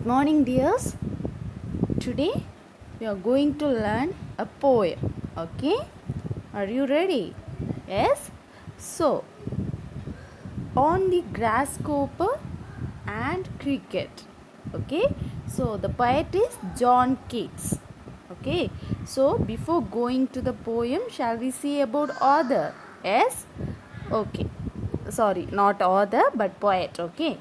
morning, dears. Today we are going to learn a poem. Okay, are you ready? Yes. So, on the grasshopper and cricket. Okay, so the poet is John Keats. Okay, so before going to the poem, shall we see about author? Yes. Okay, sorry, not author but poet. Okay.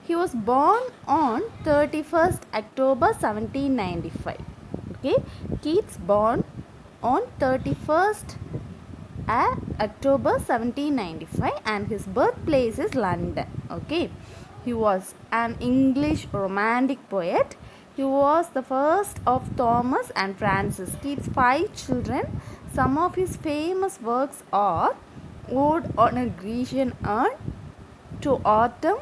He was born on 31st October 1795. Okay, Keats born on 31st October 1795 and his birthplace is London. Okay, he was an English romantic poet. He was the first of Thomas and Francis Keats' 5 children. Some of his famous works are Ode on a Grecian Urn, To Autumn,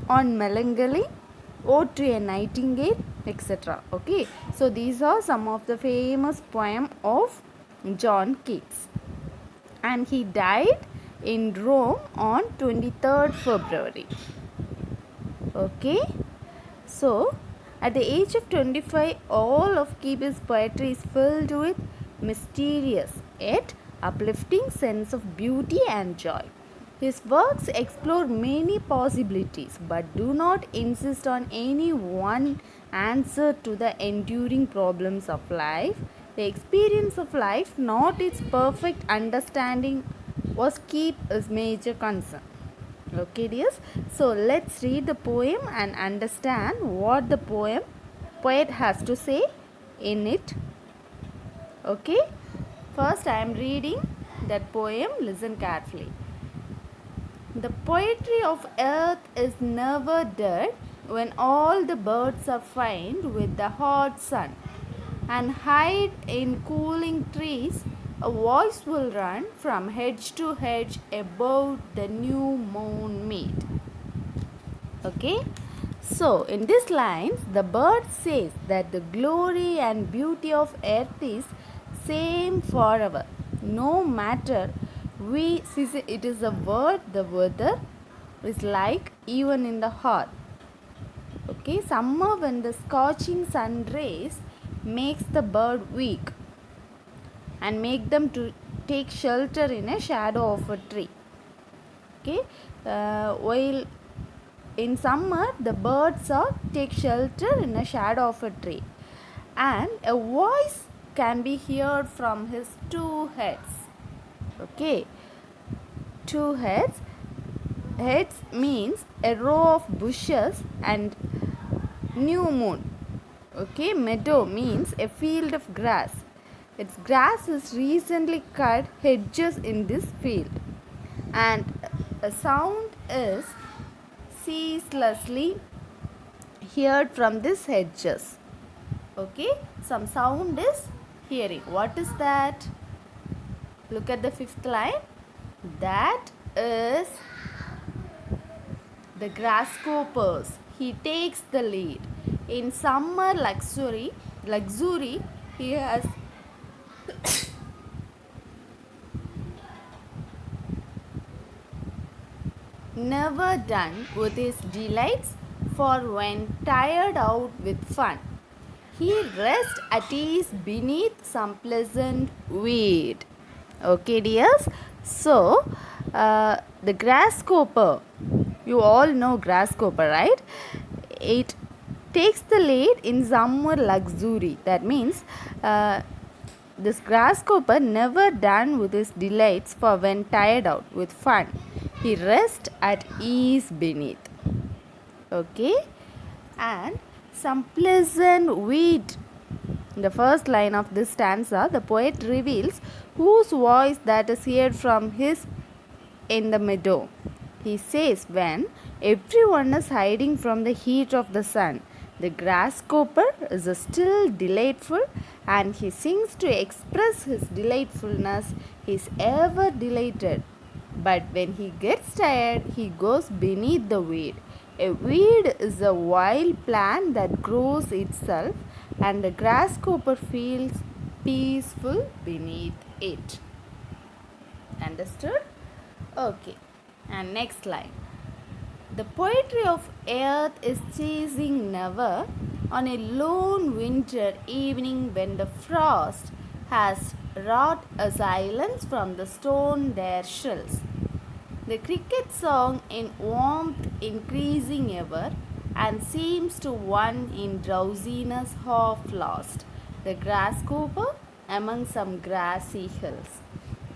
On Melancholy, Ode to a Nightingale, etc. Okay, so these are some of the famous poems of John Keats, and he died in Rome on 23rd February. Okay, so at the age of 25, all of Keats' poetry is filled with mysterious yet uplifting sense of beauty and joy. His works explore many possibilities but do not insist on any one answer to the enduring problems of life. The experience of life, not its perfect understanding, was Keats' major concern. Okay, dears. So let's read the poem and understand what the poet has to say in it. Okay. First, I am reading that poem. Listen carefully. The poetry of earth is never dead when all the birds are faint with the hot sun and hide in cooling trees. A voice will run from hedge to hedge above the new moon meet. Okay, so in these lines, the bird says that the glory and beauty of earth is same forever, no matter we see it is a word the weather is like even in the heart. Okay, summer when the scorching sun rays makes the bird weak and make them to take shelter in a shadow of a tree. Okay, while in summer the birds are take shelter in a shadow of a tree, and a voice can be heard from his two heads. Okay, two heads means a row of bushes, and new moon. Okay, meadow means a field of grass. Its grass is recently cut hedges in this field, and a sound is ceaselessly heard from these hedges. Okay, some sound is hearing. What is that? Look at the fifth line. That is the grasshoppers. He takes the lead. In summer luxury, he has never done with his delights, for when tired out with fun, he rests at ease beneath some pleasant weed. Okay, dears. So, the grasshopper, you all know grasshopper, right? It takes the lead in summer luxury. That means this grasshopper never done with his delights, for when tired out with fun, he rests at ease beneath. Okay, and some pleasant weed. In the first line of this stanza, the poet reveals whose voice that is heard from his in the meadow. He says, when everyone is hiding from the heat of the sun, the grasshopper is still delightful, and he sings to express his delightfulness. He is ever delighted. But when he gets tired, he goes beneath the weed. A weed is a wild plant that grows itself, and the grasshopper feels peaceful beneath it. Understood? Okay. And next line. The poetry of earth is chasing never on a lone winter evening when the frost has wrought a silence from the stone there shrills. The cricket song in warmth increasing ever and seems to one in drowsiness half lost. The grasshopper among some grassy hills.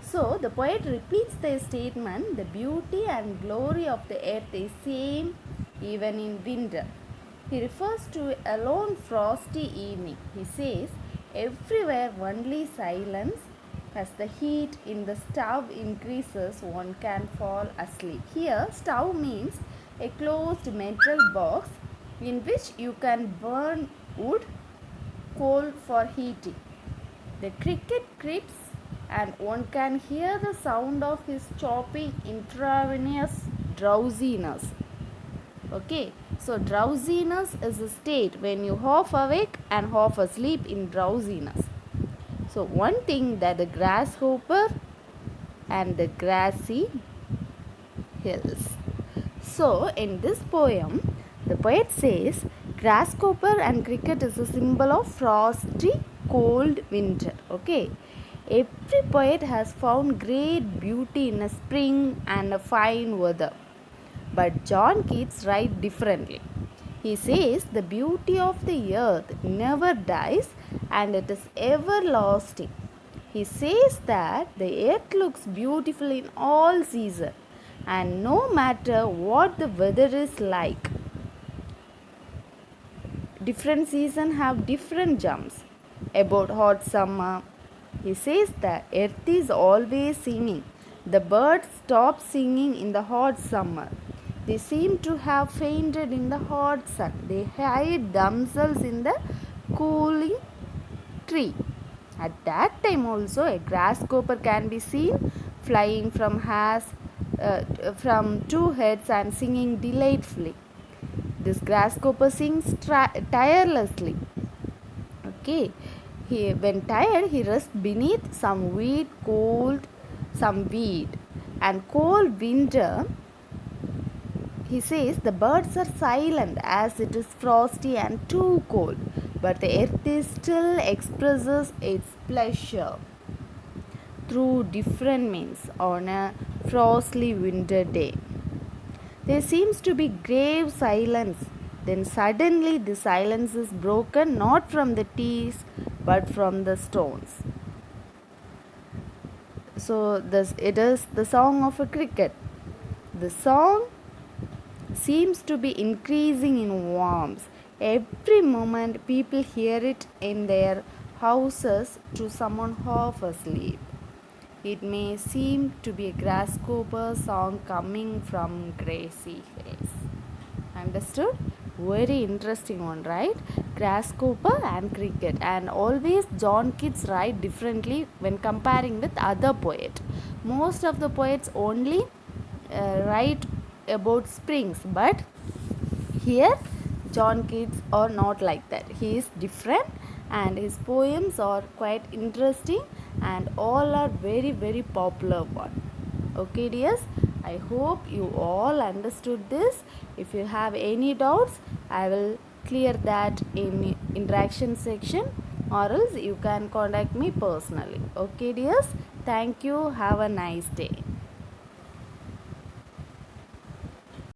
So the poet repeats the statement, the beauty and glory of the earth is same even in winter. He refers to a lone frosty evening. He says, everywhere only silence. As the heat in the stove increases, one can fall asleep. Here, stove means a closed metal box in which you can burn wood, coal for heating. The cricket creeps and one can hear the sound of his chopping intravenous drowsiness. Okay, so drowsiness is a state when you half awake and half asleep in drowsiness. So one thing that the grasshopper and the grassy hills. So in this poem, the poet says grasshopper and cricket is a symbol of frosty, cold winter. Okay, every poet has found great beauty in a spring and a fine weather. But John Keats writes differently. He says the beauty of the earth never dies and it is everlasting. He says that the earth looks beautiful in all seasons and no matter what the weather is like. Different seasons have different jumps. About hot summer, he says that earth is always singing. The birds stop singing in the hot summer. They seem to have fainted in the hot sun. They hide themselves in the cooling tree. At that time also a grasshopper can be seen flying from two heads and singing delightfully. This grasshopper sings tirelessly. Okay, when tired he rests beneath some weed, and cold winter. He says the birds are silent as it is frosty and too cold, but the earth still expresses its pleasure through different means on a frosty winter day. There seems to be grave silence. Then suddenly the silence is broken not from the trees but from the stones. So it is the song of a cricket. The song seems to be increasing in warmth. Every moment people hear it in their houses to someone half asleep. It may seem to be a grasshopper song coming from grassy hills. Understood? Very interesting one, right? Grasshopper and cricket. And always John Keats write differently when comparing with other poets. Most of the poets only write about springs, but here John Keats are not like that. He is different and his poems are quite interesting and all are very very popular one. Okay dears, I hope you all understood this. If you have any doubts, I will clear that in interaction section or else you can contact me personally. Okay dears, thank you. Have a nice day.